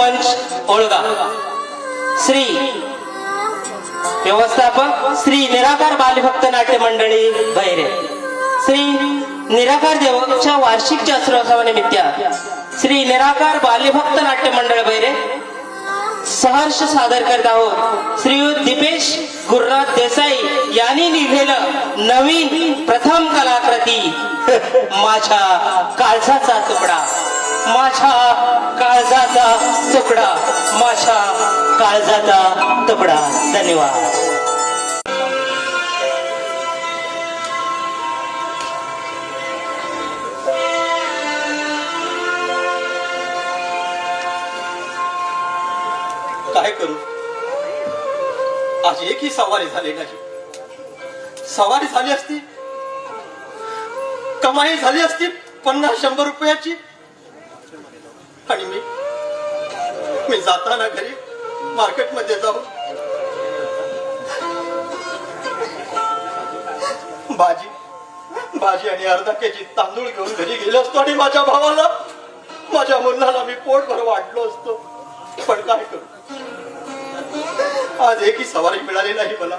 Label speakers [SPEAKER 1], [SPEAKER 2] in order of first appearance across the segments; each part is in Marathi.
[SPEAKER 1] मंच ओळगा. श्री व्यवस्थापक श्री निराकार बालभक्त नाट्य मंडळी बहिरे. श्री निराकार देवाच्या वार्षिक जात्रोत्सवानिमित्त श्री निराकार बालभक्त नाट्य मंडळ बहिरे सहर्ष सादर करत आहोत श्रीयुत दीपेश गुरुनाथ देसाई यांनी लिहिलेलं नवीन प्रथम कलाकृती माझ्या काळजाचा तुकडा. माझ्या काळजाचा तुकडा. माझ्या काळजाचा तुकडा. धन्यवाद.
[SPEAKER 2] काय करू, आज एकही सवारी झाली नाही. सवारी झाली असती, कमाई झाली असती 50-100 रुपयाची. आणि मी जाताना घरी मार्केटमध्ये जाऊन भाजी आणि अर्धा केजी तांदूळ घेऊन घरी गेलो असतो आणि माझ्या भावाला, माझ्या मुलाला मी पोटभर वाढलो असतो. पण काय करू, आज एकही सवारी मिळाली नाही मला.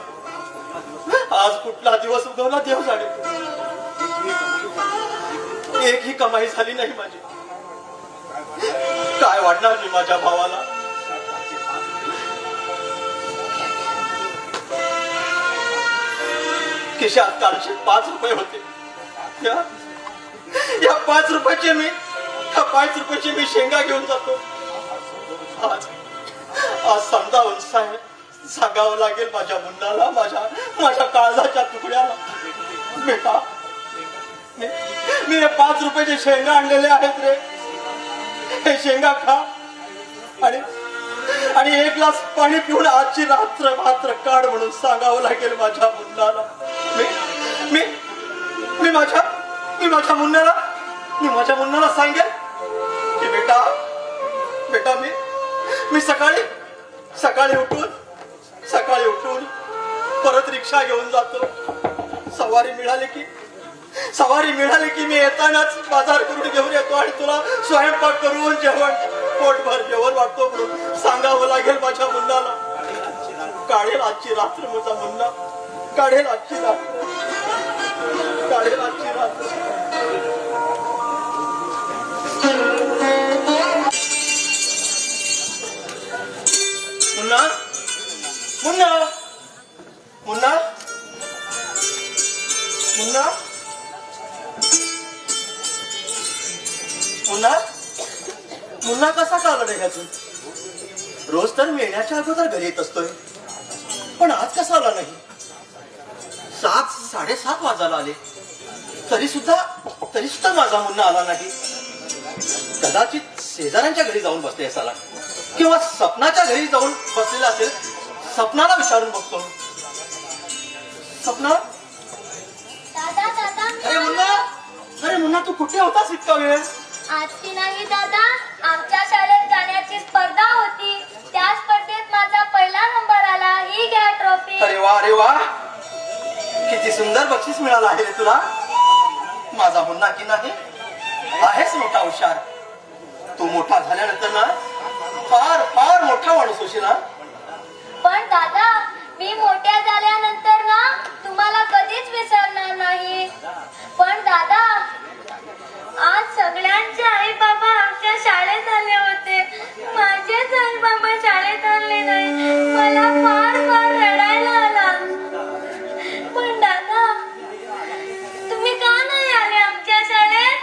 [SPEAKER 2] आज कुठला दिवस उगवला देव जाणे. एकही कमाई झाली नाही माझी. काय वाढणार मी माझ्या भावाला. खिशात कालचे 5 रुपये होते. या 5 रुपयाचे मी शेंगा घेऊन जातो. आज समजावून सांगावं लागेल माझ्या मुलाला, माझ्या काळजाच्या तुकड्याला, बेटा मी हे 5 रुपयाचे शेंगा आणलेले आहेत रे. हे शेंगा खा आणि 1 ग्लास पाणी पिऊन आजची रात्र काढ म्हणून सांगावं लागेल माझ्या मुलाला. मी माझ्या मुलाला सांगेल की बेटा मी सकाळी उठून परत रिक्षा घेऊन जातो. सवारी मिळाली की मी येतानाच बाजार करून घेऊन येतो आणि तुला स्वयंपाक करून पोटभर जेवण वाटतो म्हणून सांगावं लागेल माझ्या मुलाला. काढेल आजची रात्र माझा मुलगा, काढेल आजची रात्र. मुन्ना कसा का आला नाही अजून? रोज तर मी येण्याच्या अगोदर घरी येत असतोय, पण आज कसा आला नाही? 7-7:30 वाजायला आले तरी सुद्धा माझा मुन्ना आला नाही. कदाचित शेजाऱ्यांच्या घरी जाऊन बसले असाला किंवा सपनाच्या घरी जाऊन बसलेला असेल. सपनाला विचारून बघतो. सपना, अरे मुन्ना तू कुठे होतास इतका वेळ?
[SPEAKER 3] आजची नाही दादा, आमच्या शाळेत गाण्याची स्पर्धा होती. त्या स्पर्धेत माझा पहिला नंबर आला. ही घ्या ट्रॉफी.
[SPEAKER 2] अरे वा, किती सुंदर बक्षीस मिळालं आहे रे तुला. माझा मुन्ना की नाही आहेस मोठा हुशार. तू मोठा झाल्यानंतर ना फार मोठा माणूस होशील ना.
[SPEAKER 3] पण दादा, मी मोठ्या झाल्यानंतर ना तुम्हाला कधीच विसरणार नाही. पण दादा, आज सगळ्यांचे आई बाबा आमच्या शाळेत आले होते. माझेच आई बाबा शाळेत आले नाही. मला फार रडायला आला. पण दादा, तुम्ही का नाही आले आमच्या शाळेत?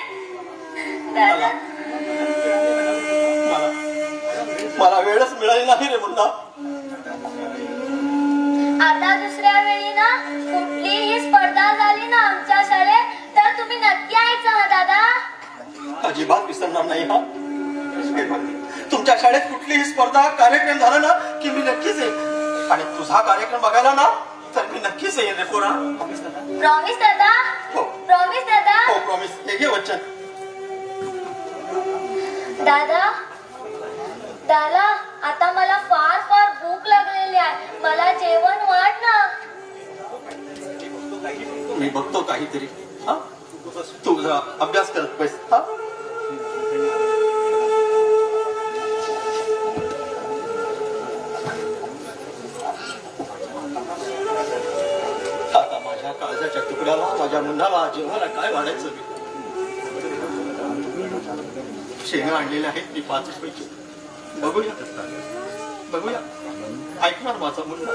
[SPEAKER 3] दादा,
[SPEAKER 2] मला वेळच मिळाली नाही रे मुन्ना.
[SPEAKER 3] आता दुसऱ्या वेळी ना कुठलीही स्पर्धा झाली ना आमच्या शाळेत तर तुम्ही नक्की यायचं हा दादा.
[SPEAKER 2] अजिबात विसरणार नाही हा. तुमच्या शाळेत कुठलीही स्पर्धा कार्यक्रम झाला ना की मी नक्कीच येईन. आणि तुझा कार्यक्रम बघायला ना तर मी नक्कीच येईन रे पोरा.
[SPEAKER 3] प्रॉमिस दादा?
[SPEAKER 2] हो.
[SPEAKER 3] प्रॉमिस दादा?
[SPEAKER 2] हो प्रॉमिस. हे घे वचन.
[SPEAKER 3] दादा, आता मला फार भूक लागलेली आहे. मला जेवण वाढ ना.
[SPEAKER 2] मी बघतो काहीतरी. हा, तू जरा अभ्यास करत बस. हा, माझ्या मुलाला जेव्हा काय वाढायचं शेंगा आणलेल्या आहेत मी 5 रुपयाची. बघूया ऐकणार माझा मुलगा.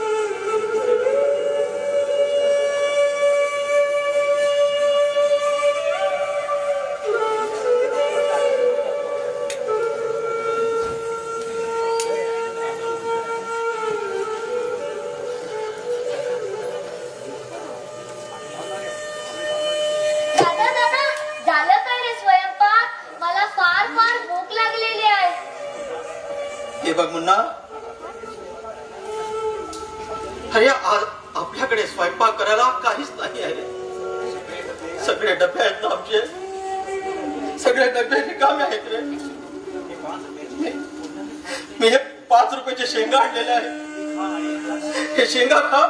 [SPEAKER 3] दादा दादा झालं काय रे स्वयंपाक? मला फार फार भूक लागलेली आहे.
[SPEAKER 2] हे बघ मुन्ना, अरे आज आपल्याकडे स्वयंपाक करायला काहीच नाही आहे. सगळे डबे आहेत ना आमचे, सगळे डबे रिकामे आहेत रे. मी हे 5 रुपयाचे शेंगा आणलेले आहे. हे शेंगा खा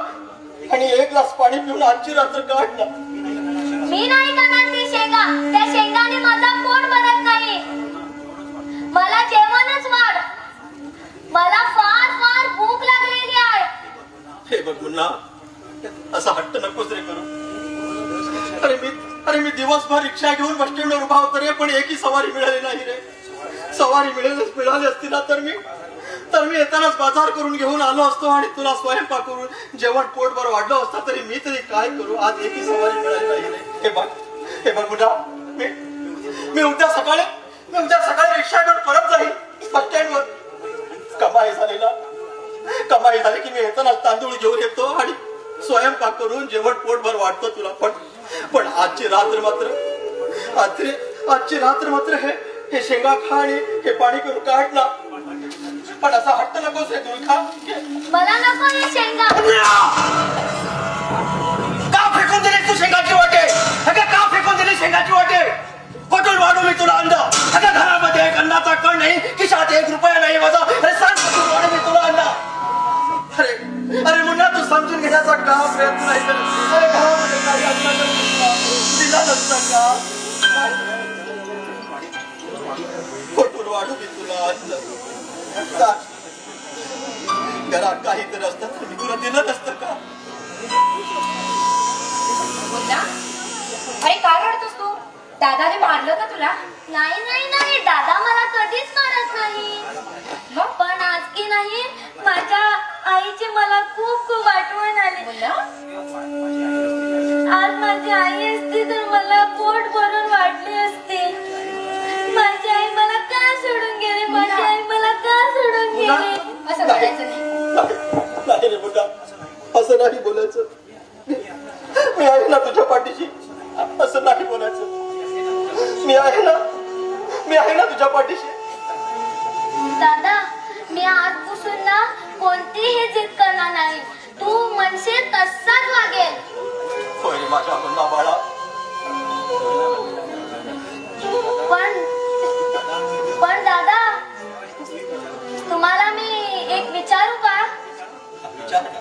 [SPEAKER 2] आणि 1 ग्लास पाणी पिऊन आजची रात्र काढ ना.
[SPEAKER 3] मी नाही खाणार ती शेंगा. त्या शेंगाने माझा पोट भरत नाही. मला जेवणच वाढ. मला फार फार भूक लागलेली आहे.
[SPEAKER 2] हे बघ मुन्ना, असा हट्ट नकोच रे करू. अरे मी दिवसभर रिक्षा घेऊन बस स्टँडवर उभा होतो रे, पण एकही सवारी मिळाली नाही रे. सवारी मिळाली असती ना तर मी येतानाच बाजार करून घेऊन आलो असतो आणि तुला स्वयंपाक करून जेवण पोटभर वाढलं असतं. तरी मी तरी काय करू, आज एकही सवारी मिळाली नाही रे. हे बघ मुन्ना, मी उद्या सकाळी रिक्षा घेऊन परत जाईल बस स्टँडवर. कमाई झाली की मी येतानाच तांदूळ घेऊन येतो आणि स्वयंपाक करून जेवण पोटभर वाटतो तुला. पण आजची रात्र मात्र हे शेंगा खा आणि हे पाणी करून काढ ना. पण असा हट्ट नकोस रे तुम्ही. खा.
[SPEAKER 3] मला नको हे शेंगा.
[SPEAKER 2] का फेकून दिली तू शेंगाची वाटे? का फेकून दिली शेंगाची वाटे? कुठून वाढू मी तुला अंडा? घरामध्ये एक अन्नाचा कण नाही, खिशात 1 रुपया नाही माझा. अरे सांग कुठून वाढू मी तुला अंडा? अरे मुन्ना, तू समजून घेण्याचा का प्रयत्न नाही करत? अरे घरामध्ये काही अन्नाचा दिला नसता का? कुठून वाढू मी तुला अन्न? घरात काहीतरी असतं तर मी तुला दिलं नसतं का?
[SPEAKER 4] अरे काय रडतोस तू? दादाने मारलं का तुला?
[SPEAKER 3] नाही नाही नाही, दादा मला कधीच मारत नाही. पण आज की नाही, माझ्या आईची मला खूप खूप आठवण आली. आज माझी आई असती तर मला पोट भरून वाटली असती. माझी आई मला का सोडून गेली? माझी आई मला का सोडून गेली?
[SPEAKER 4] असं बोलायचं नाही.
[SPEAKER 2] नाही रे मुद्दा, असं नाही बोलायचं. मी आहे ना तुझ्या पाठीशी. असं नाही बोलायचं. मी आहे ना तुझ्या पाठीशी.
[SPEAKER 3] दादा, मी आजपासून ना कोणतीही जिद करणार नाही. तू म्हणशील तसाच वागेल.
[SPEAKER 2] होय माझ्या मुन्ना बाळा.
[SPEAKER 3] पण दादा, तुम्हाला मी एक विचारू का?
[SPEAKER 2] विचार ना.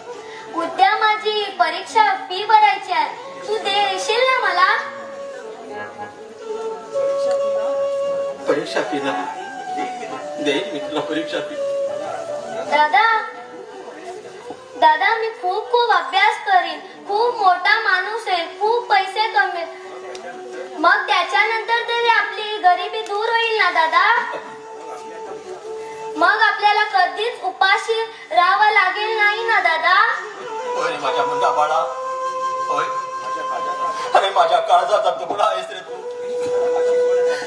[SPEAKER 3] उद्या माझी परीक्षा फी भरायची आहे. तू देशील ना मला?
[SPEAKER 2] परीक्षा फी ना देईल मी तुला परीक्षा फी.
[SPEAKER 3] दादा मी खूप खूप अभ्यास करीन. खूप मोठा माणूस आहे. खूप पैसे कमेल. मग त्याच्यानंतर तरी आपली गरिबी दूर होईल ना दादा? मग आपल्याला कधीच उपाशी राहावं लागेल नाही ना दादा?
[SPEAKER 2] होय माझ्या मुन्ना बाळा. होय. अरे माझ्या काळजाचा तुकडा आहेस रे तू.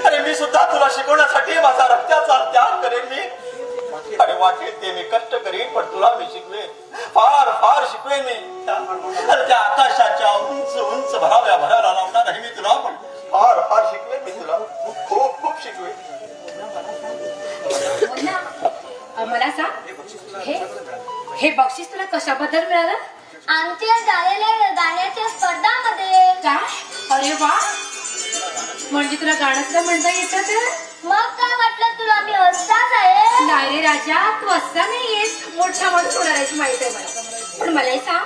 [SPEAKER 2] अरे मी सुद्धा तुला शिकवण्यासाठी माझा रक्ताचा त्याग करेन मी. अरे वाटेल ते मी कष्ट करीन, पण तुला मी शिकवेन. फार फार शिकवेन मी. अरे त्या आकाशाच्या उंच उंच भरायला लावणार नाही मी तुला, पण फार फार शिकवेन मी तुला. खूप खूप शिकवेन.
[SPEAKER 4] मला सांग, हे बक्षीस तुला कशाबद्दल मिळालं?
[SPEAKER 3] आमच्या झालेल्या गाण्याच्या स्पर्धामध्ये.
[SPEAKER 4] काय? अरे वा, म्हणजे तुला गाणं सुद्धा म्हणता येतं तर?
[SPEAKER 3] मग काय वाटलं तुला मी असाच आहे?
[SPEAKER 4] नाही रे राजा, तू असा नाहीयेस. मोठा माणूस होणार आहेस, माहित आहे मला. पण मलाही सांग,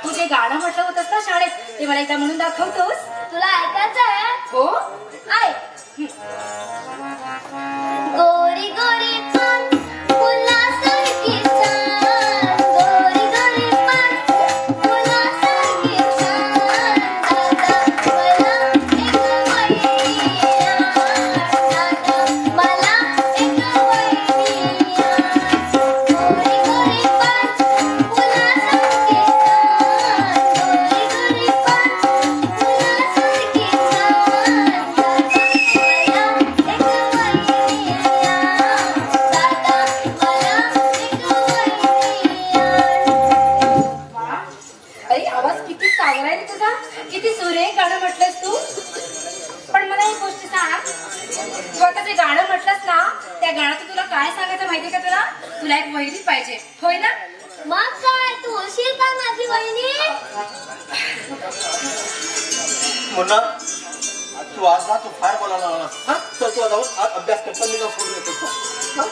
[SPEAKER 4] तू जे गाणं म्हटलं होतंस ना शाळेत, ते मला एकदा म्हणून दाखवतोस?
[SPEAKER 3] तुला ऐकायचं आहे?
[SPEAKER 4] हो.
[SPEAKER 3] ऐक. गोरी गोरी पान फुलासारखी छान. गोरी गोरी पान फुलासारखी छान. दादा
[SPEAKER 4] तुला तुला एक वहिनी पाहिजे होय ना?
[SPEAKER 3] मग काय तू होशील का माझी वहिनी?
[SPEAKER 2] मुन्ना तू आज ना तू फार बोलायला लागलास हा तर तू जाऊन आज अभ्यास करताना का सोडून येतो हा?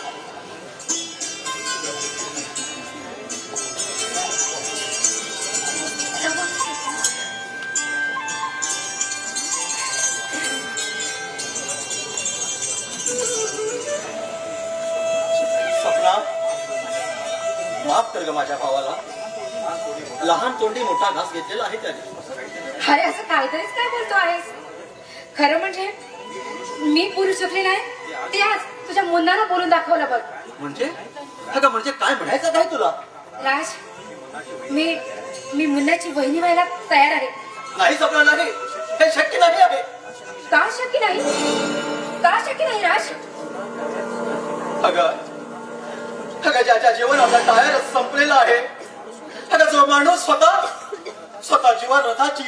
[SPEAKER 2] सपना माफ कर ग माझ्या भावाला लहान तोंडी मोठा घास घेतलेला आहे त्याने
[SPEAKER 4] अरे असं काहीतरीच काय बोलतो आहेस? खरं म्हणजे मी बोलू शकले नाही ते आज तुझ्या मुन्नाला बोलून दाखवलं बघ.
[SPEAKER 2] म्हणजे अगं म्हणजे काय म्हणायचं काय तुला
[SPEAKER 4] राज मी मी मुन्नाची वहिनी व्हायला तयार आहे.
[SPEAKER 2] नाही सपना नाही हे शक्य नाही आहे
[SPEAKER 4] का शक्य नाही? का शक्य नाही राज?
[SPEAKER 2] अगं अगं ज्याच्या जीवनाचा टायर संपलेला आहे अगं जो माणूस स्वतः जीवन रथाची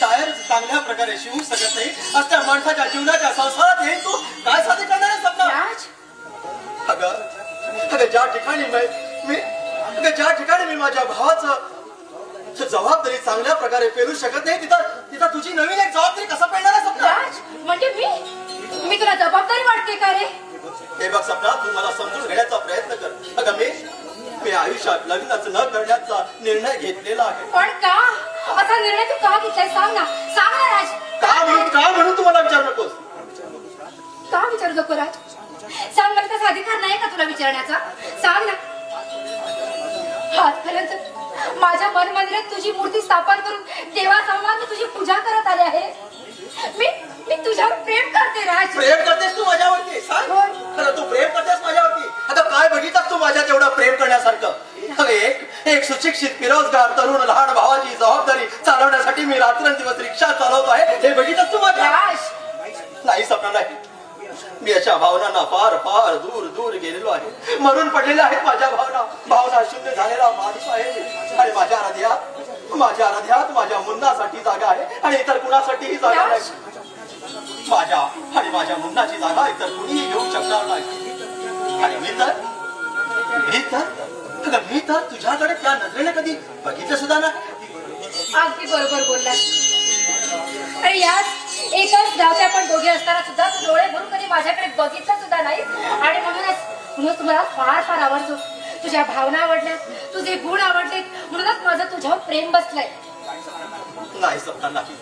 [SPEAKER 2] टायर चांगल्या प्रकारे शिवू शकत नाही अशा माणसाच्या जीवनाच्या संसारात येईल तू काय साध्य करणार आहे सपना?
[SPEAKER 4] राज
[SPEAKER 2] अगं ज्या ठिकाणी मी माझ्या भावाचं जबाबदारी चांगल्या प्रकारे पेलू शकत नाही तिथं तुझी नवीन एक जबाबदारी कसं पेलणार आहे सपना?
[SPEAKER 4] राज म्हणजे मी तुला जबाबदारी वाटते का रे?
[SPEAKER 2] हे बघ सपना तू मला समजून घेण्याचा प्रयत्न कर अगं मी आयुष्यात लग्नच न करण्याचा निर्णय घेतलेला आहे.
[SPEAKER 4] पण का असा निर्णय तू का घेतलाय? सांग ना राज.
[SPEAKER 2] का म्हणून तू मला विचारू नकोस.
[SPEAKER 4] का विचारू नको राज? सांग मला तसा अधिकार नाही का तुला विचारण्याचा? सांग ना. आजपर्यंत माझ्या मन मंदिरात तुझी मूर्ती स्थापन करून देवासमोर तुझी पूजा करत आले आहे. मी तुझ्यावर प्रेम करते राज.
[SPEAKER 2] प्रेम करतेस तू माझ्यावरती सांग
[SPEAKER 4] होय.
[SPEAKER 2] खरं तू प्रेम करतेस माझ्यावरती आता काय बघितलं तू माझ्यात एवढं प्रेम करण्यासारखं? अगं एक सुशिक्षित बेरोजगार तरुण लहान भावाची जबाबदारी चालवण्यासाठी मी रात्रंदिवस रिक्षा चालवतो आहे हे बघितलंस तू माझ्या?
[SPEAKER 4] राज
[SPEAKER 2] नाही सपना नाही मी अशा भावनांना फार फार दूर गेलेलो आहे म्हणून पडलेल्या आहेत माझ्या भावना शून्य झालेला माणूस आहे मी. आणि माझ्या हृदयात माझ्या मुन्नासाठी जागा आहे आणि इतर कुणासाठीही जागा नाही. माझ्या मुन्नाची जागा इतर कुणीही घेऊ शकणार नाही. आणि मी तर तुझ्याकडे त्या नजरेने कधी बघितलं सुद्धा नाही.
[SPEAKER 4] अगदी बरोबर बोललास. अरे याच एकाच गावचे आपण दोघे असताना सुद्धा तू डोळे भरून कधी माझ्याकडे बघितलं सुद्धा नाही. आणि म्हणूनच तुम्हाला फार फार आवडतो. तुझ्या भावना आवडल्यात, तुझे गुण आवडलेत, म्हणूनच माझं तुझ्यावर प्रेम बसलंय.
[SPEAKER 2] नाही सपना नाही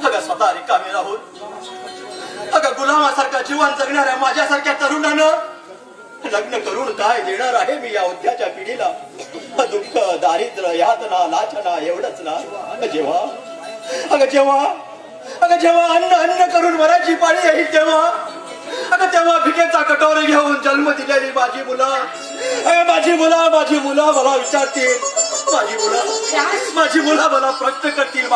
[SPEAKER 2] अगं स्वतः रिकामी राहून अगं गुलामासारखं जीवन जगणाऱ्या माझ्यासारख्या तरुणानं लग्न करून काय देणार आहे मी या उद्याच्या पिढीला? दुःख दारिद्र्य यातना लाछना एवढंच ना. जेव्हा अन्न करून मराठी पाळी येईल तेव्हा भिकेचा कटोरी घेऊन जन्म दिलेली माझी मुलं मला विचारतील माझी मुलं मला प्रश्न करतील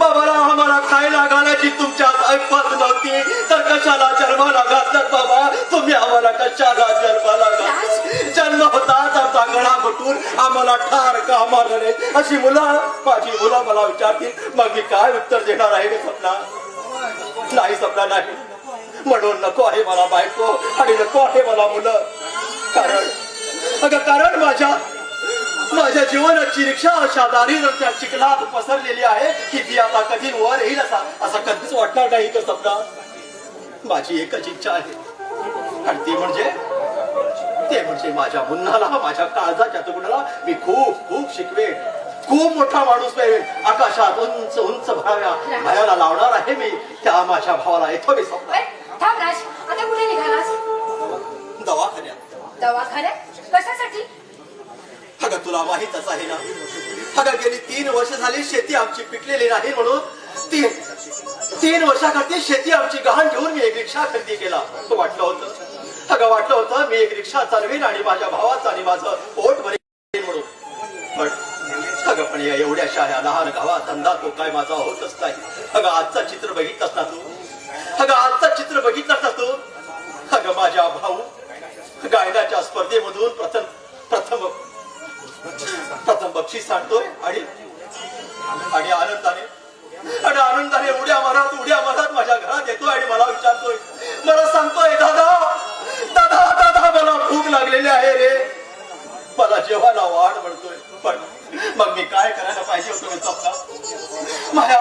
[SPEAKER 2] बाबाला आम्हाला खायला घालायची तुमच्यात ऐपत नव्हती तर कशाला जन्माला घातलं बाबा? तुम्ही आम्हाला कशाला जन्माला घातलं? जन्म होताच आमचा गळा घुटून आम्हाला ठार का मारले अशी माझी मुलं मला विचारतील. मग मी काय उत्तर देणार आहे सपना? नाही सपना नाही. म्हणून नको आहे मला बायको आणि नको आहे मला मुलं. कारण माझ्या जीवनाची रिक्षा अशा दारिद्र्याच्या चिखलात पसरलेली आहे की ती आता कधी वर येईल असं कधीच वाटणार नाही का सपना? माझी एकच इच्छा आहे आणि ती म्हणजे माझ्या मुन्नाला माझ्या काळजाच्या तुकड्याला मी खूप शिकवेन. खूप मोठा माणूस पेवेन. आकाशात उंच भयाला लावणार आहे मी त्या माझ्या भावाला. येतो मी सपना.
[SPEAKER 4] थांब राज, आता कुठे निघालास? दवाखान्यात कशासाठी?
[SPEAKER 2] अगं तुला माहीतच आहे ना अगं गेली 3 वर्ष झाली शेती आमची पिकलेली नाही म्हणून 3 वर्षाखाती शेती आमची गहाण ठेवून मी एक रिक्षा खरेदी केला. वाटलं होतं मी एक रिक्षा चालवेन आणि माझ्या भावाचं आणि माझं पोट भरेन म्हणून. पण या एवढ्याशा ह्या लहान गावात धंदा तो काय माझा होतच नाही. अगं आजचं चित्र बघितलंस ना तू? अगं माझ्या भाऊ गायनाच्या स्पर्धेमधून प्रथम बक्षीस आणतोय आणि आनंदाने उड्या मारत माझ्या घरात येतोय आणि मला विचारतोय मला सांगतोय दादा लागलेली आहे रे. मला जेवायला वाढ म्हणतोय, पण मग मी काय करायला पाहिजे होतं सपना? माझ्या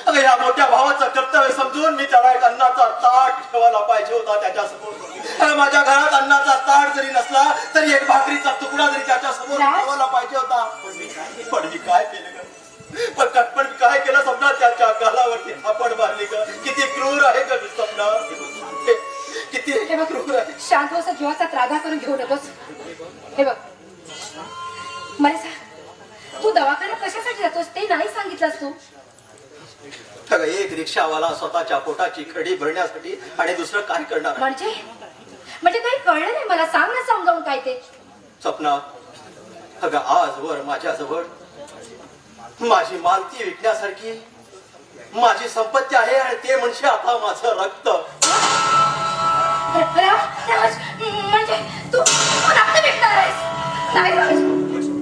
[SPEAKER 2] अगं या मोठ्या भावाचं कर्तव्य समजून मी त्याला एक अन्नाचा ताट ठेवायला पाहिजे होता त्याच्यासमोर. अगं माझ्या घरात अन्नाचा ताट जरी नसला तरी एक भाकरीचा तुकडा जरी त्याच्यासमोर ठेवायला पाहिजे होता. पण मी काय केलं ग? पण काय केलं समजा? त्याच्या गालावरती थापड मारली ग. किती क्रूर आहे ग सपना, किती क्रूर आहे.
[SPEAKER 4] शांत बस, जीवाचा त्रागा करून घेऊ नकोस. हे बघ, मला सांग, तू दवाखान्यात कशासाठी जातोस ते नाही सांगितलंस तू.
[SPEAKER 2] अगं एक रिक्षावाला स्वतःच्या पोटाची खडी भरण्यासाठी आणि दुसरं काय करणार?
[SPEAKER 4] म्हणजे काही कळलं नाही मला. सांग ना समजावून काय ते.
[SPEAKER 2] सपना, अगं आजवर माझ्याजवळ माझी मालती विकण्यासारखी माझी संपत्ती आहे आणि ते म्हणजे आता माझं रक्त.
[SPEAKER 4] राज, म्हणजे तू रक्त विकणार आहेस? नाही राज,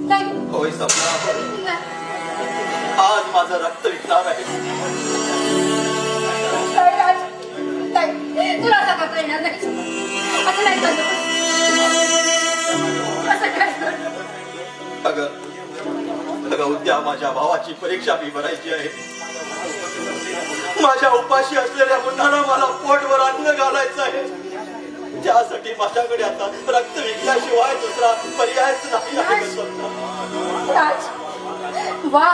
[SPEAKER 4] नाही.
[SPEAKER 2] होय सपना, आज माझं रक्त विकणार आहे.
[SPEAKER 4] नाही राज, नाही. तुला असं करता येणार नाही. असं नाही करत. असं काय करत?
[SPEAKER 2] अगं उद्या माझ्या भावाची परीक्षा मी भरायची आहे. माझ्या उपाशी असलेल्या मुलाला मला पोटवर अन्न घालायचं आहे. त्यासाठी माझ्याकडे आता रक्त विकल्याशिवाय दुसरा पर्यायच नाही आहे सपना.
[SPEAKER 4] राज, वा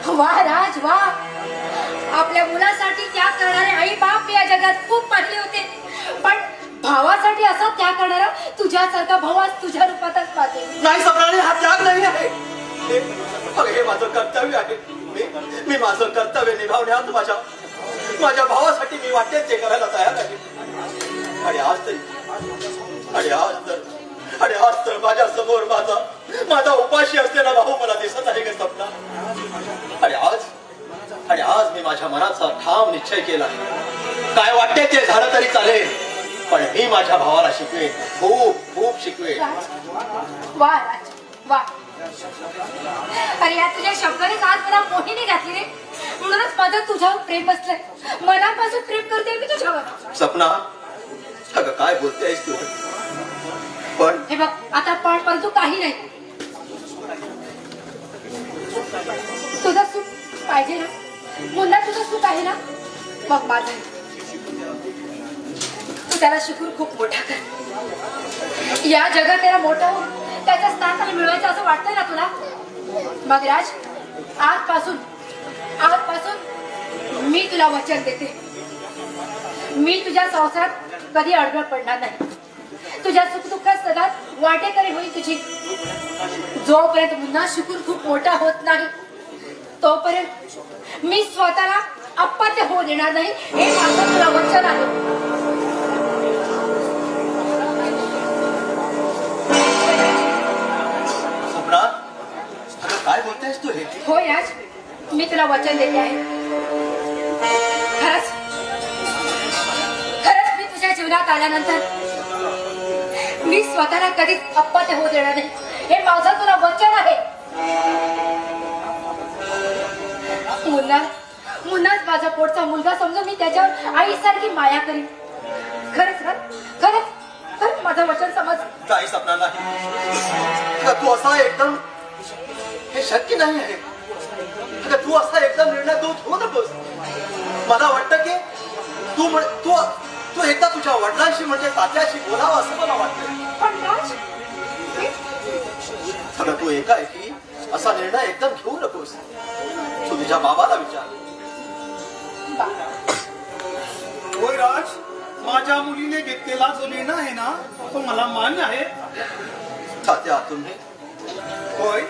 [SPEAKER 4] वा राज, वा. आपल्या मुलासाठी त्याग करणारे आई बाप या जगात खूप पाहिले होते, पण भावासाठी असा त्याग करणारा तुझ्यासारखा भाऊ आज तुझ्या रूपातच पाहते.
[SPEAKER 2] नाही सपना, हा त्याग नाही आहे. हे माझं कर्तव्य आहे. मी माझं कर्तव्य निभावण्यात माझ्या भावासाठी मी वाटेल ते करायला तयार आहे. आणि आज तर माझ्या समोर माझा उपाशी असलेला भाऊ मला दिसत आहे का सपना? आणि आज मी माझ्या मनाचा ठाम निश्चय केला. काय वाटते ते झालं तरी चालेल, पण मी माझ्या भावाला शिकवेन, खूप खूप शिकवेन.
[SPEAKER 4] वा राज, वा. अरे या तुझ्या शब्दानेच आज मला मोहिनी घातली रे. म्हणूनच माझं तुझ्यावर प्रेम बसलंय. मनापासून प्रेम करते मी तुझ्यावर.
[SPEAKER 2] सपना, अगं काय बोलतेस तू? पण
[SPEAKER 4] हे बघ, आता पण तू काही नाही. तुझं सुख पाहिजे ना? मुन्ना तुझं सुख आहे ना? मग माझं तू त्याला शिकून खूप मोठा कर. या जगात त्याला मोठा होऊन त्याच्या स्थान त्याला मिळवायचं असं वाटतंय ना तुला? मग राज, आजपासून मी तुला वचन देते, मी तुझ्या संसारात कधी अडगळ पडणार नाही. तुझ्या सुखदुःखात सदा वाटेकरी होईल तुझी. जोपर्यंत मुन्ना शिकून खूप मोठा होत नाही तोपर्यंत मी स्वतःला अपत्य होऊ देणार नाही. हे माझं तुला वचन आहे.
[SPEAKER 2] काय बोलतेस तू? हे
[SPEAKER 4] होय राज, मी तुला वचन देते आहे. खरंच मी तुझ्या जीवनात आल्यानंतर मी स्वतःला कधीच अपत्य होऊ देणार नाही. हे माझं तुला वचन आहे. मुन्नाच माझा पोटचा मुलगा समजून मी त्याच्यावर आईसारखी माया करीन. खरंच माझं वचन समज.
[SPEAKER 2] काही सपना नाही. तू असा एकदम, हे शक्य नाही आहे. तू असा एकदम निर्णय घेऊ नकोस. मला वाटतं की तू एकदा तुझ्या वडिलांशी म्हणजे तात्याशी बोलावं असं मला वाटतं.
[SPEAKER 4] पण राज,
[SPEAKER 2] तू एकाएकी असा निर्णय एकदम घेऊ नकोस. तू तुझ्या बाबाला विचार.
[SPEAKER 5] होय राज, माझ्या मुलीने घेतलेला जो निर्णय आहे ना तो मला मान्य आहे.
[SPEAKER 2] तात्या, तुम्ही
[SPEAKER 5] होय,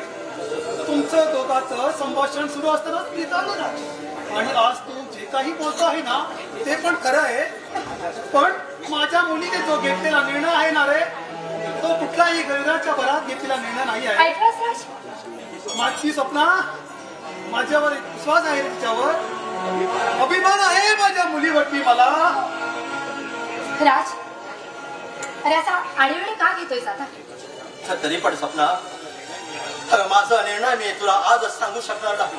[SPEAKER 5] तुमचं दोघांचं संभाषण सुरू असतानाच मी जाणून राज. आणि आज तू जे काही बोलतो आहे ना ते पण खरं आहे. पण माझ्या मुलीने जो घेतलेला निर्णय आहे ना रे, तो कुठल्याही गैराच्या भरात घेतलेला निर्णय नाही आहे.
[SPEAKER 4] ऐकलास राज?
[SPEAKER 5] माझी सपना, माझ्यावर एक विश्वास आहे तिच्यावर, अभिमान आहे माझ्या मुलीवरती मला.
[SPEAKER 4] राज, अरे असा आडीवेळी का घेतोयस आता?
[SPEAKER 2] तरी पण सपना, माझा निर्णय मी तुला आजच सांगू शकणार नाही.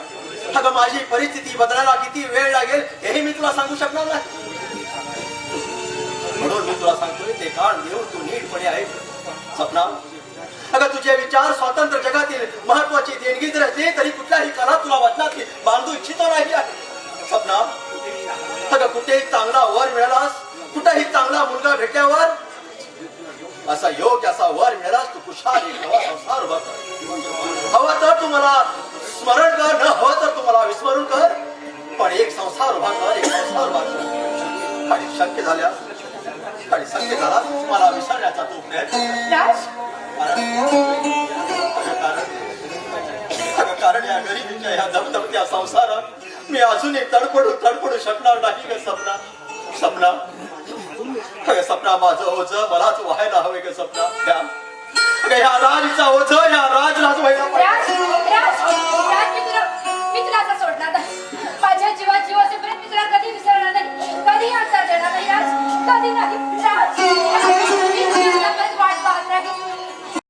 [SPEAKER 2] अगं माझी परिस्थिती बदलायला किती वेळ लागेल हेही मी तुला सांगू शकणार नाही. म्हणून मी तुला सांगतोय ते डोके कान देऊन तू नीटपणे आहे सपना. अगं तुझे विचार स्वातंत्र्य जगातील महत्वाची देणगी जर असली तरी कुठल्याही काळात तुला वचनात बांधू इच्छितो नाही आहे सपना. अगं कुठेही चांगला वर मिळालास, कुठेही चांगला मुलगा भेटल्यावर असा योग्य असा वर मिळालास तू कुशाल एक नवा संसार उभा कर. हवं तर तुम्हाला स्मरण कर, न हवं तर तुम्हाला विस्मरण कर, पण एक संसार उभा कर, एक संसार उभा कर. आणि शक्य झाल्या आणि शक्य झाला मला विसरण्याचा तो प्रयत्न.
[SPEAKER 4] राज
[SPEAKER 2] कारण या गरिबीच्या या धबधबत्या संसारात मी अजूनही तडफडू शकणार नाही ग सपना. सपना सपना माझं ओझ मलाच व्हायला हवे ग सपना. ह्या राजचा ओझ ह्या राजलाच व्हायला पाहिजे.